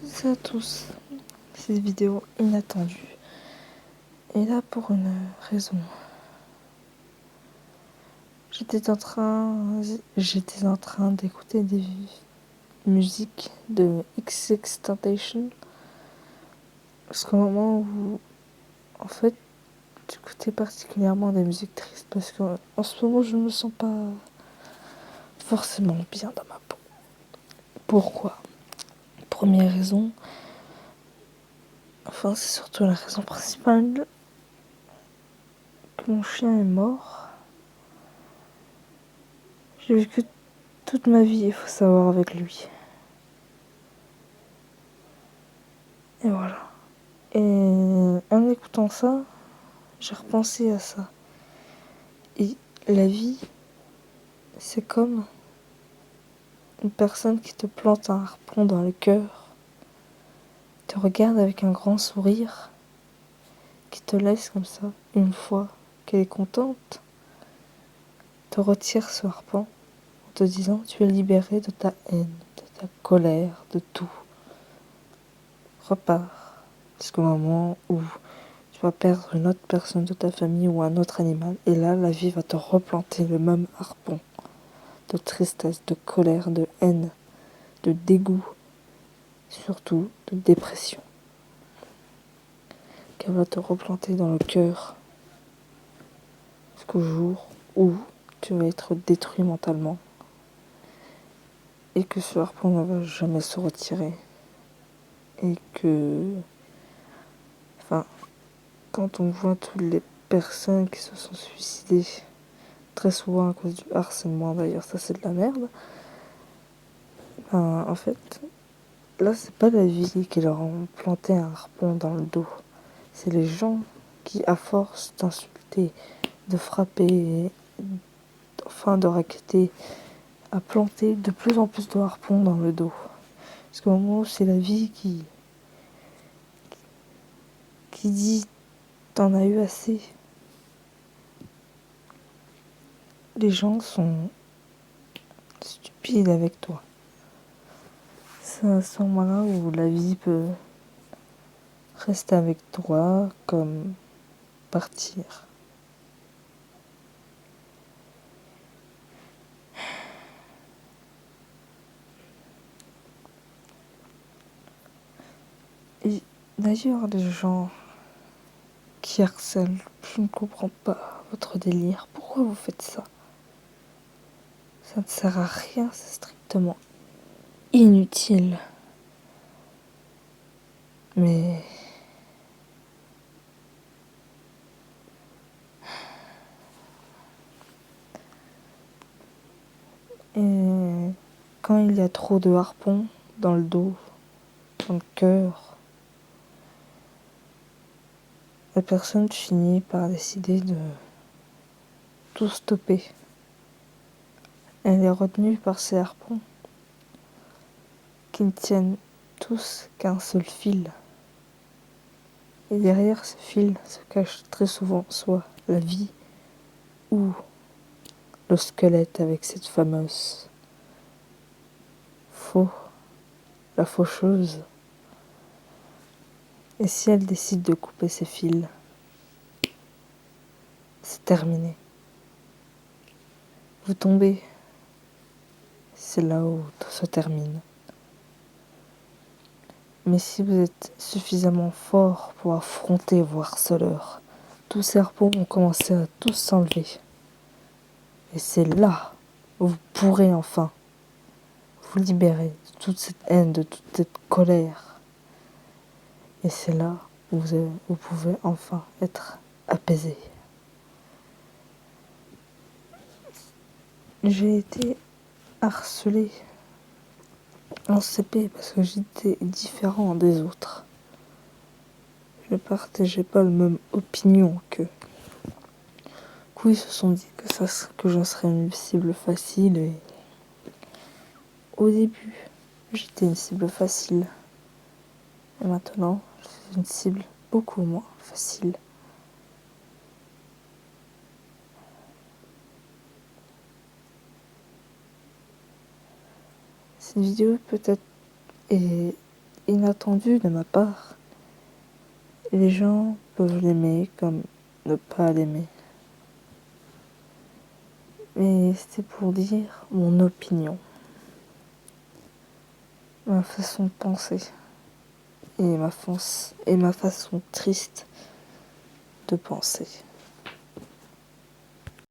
toutes et à tous. Cette vidéo inattendue est là pour une raison. J'étais en train d'écouter des musiques de XXXTentacion. Parce qu'au moment où, en fait, j'écoutais particulièrement des musiques tristes. Parce qu'en ce moment, je ne me sens pas forcément bien dans ma peau. Pourquoi? Première raison, enfin c'est surtout la raison principale, que mon chien est mort. J'ai vécu toute ma vie, il faut savoir, avec lui. Et voilà. Et en écoutant ça, j'ai repensé à ça. Et la vie, c'est comme une personne qui te plante un harpon dans le cœur, te regarde avec un grand sourire, qui te laisse comme ça, une fois qu'elle est contente, te retire ce harpon en te disant tu es libéré de ta haine, de ta colère, de tout. Repars. Jusqu'au moment où tu vas perdre une autre personne de ta famille ou un autre animal. Et là, la vie va te replanter le même harpon de tristesse, de colère, de haine, de dégoût, surtout de dépression. Qu'elle va te replanter dans le cœur jusqu'au jour où tu vas être détruit mentalement et que ce harpon ne va jamais se retirer. Et que, enfin, quand on voit toutes les personnes qui se sont suicidées, très souvent à cause du harcèlement d'ailleurs, ça c'est de la merde, en fait, là c'est pas la vie qui leur a planté un harpon dans le dos, c'est les gens qui, à force d'insulter, de frapper, enfin de racketter, a planté de plus en plus de harpons dans le dos. Parce qu'au moment où c'est la vie qui dit t'en as eu assez, les gens sont stupides avec toi. C'est à ce moment-là où la vie peut rester avec toi comme partir. Et d'ailleurs, les gens qui harcèlent, je ne comprends pas votre délire. Pourquoi vous faites ça? Ça ne sert à rien, c'est strictement inutile. Mais et quand il y a trop de harpons dans le dos, dans le cœur, la personne finit par décider de tout stopper. Elle est retenue par ces harpons qui ne tiennent tous qu'un seul fil. Et derrière ce fil se cache très souvent soit la vie ou le squelette avec cette fameuse la faucheuse. Et si elle décide de couper ses fils, c'est terminé. Vous tombez, c'est là où tout se termine. Mais si vous êtes suffisamment fort pour affronter vos harceleurs, tous ces harpons vont commencer à tous s'enlever. Et c'est là où vous pourrez enfin vous libérer de toute cette haine, de toute cette colère. Et c'est là où vous pouvez enfin être apaisé. J'ai été harcelé en CP parce que j'étais différent des autres. Je ne partageais pas la même opinion qu'eux. Du coup, ils se sont dit que je serais une cible facile. Et au début, j'étais une cible facile. Et maintenant, je suis une cible beaucoup moins facile. Cette vidéo peut-être est inattendu de ma part. Les gens peuvent l'aimer comme ne pas l'aimer. Mais c'était pour dire mon opinion, ma façon de penser et ma façon triste de penser.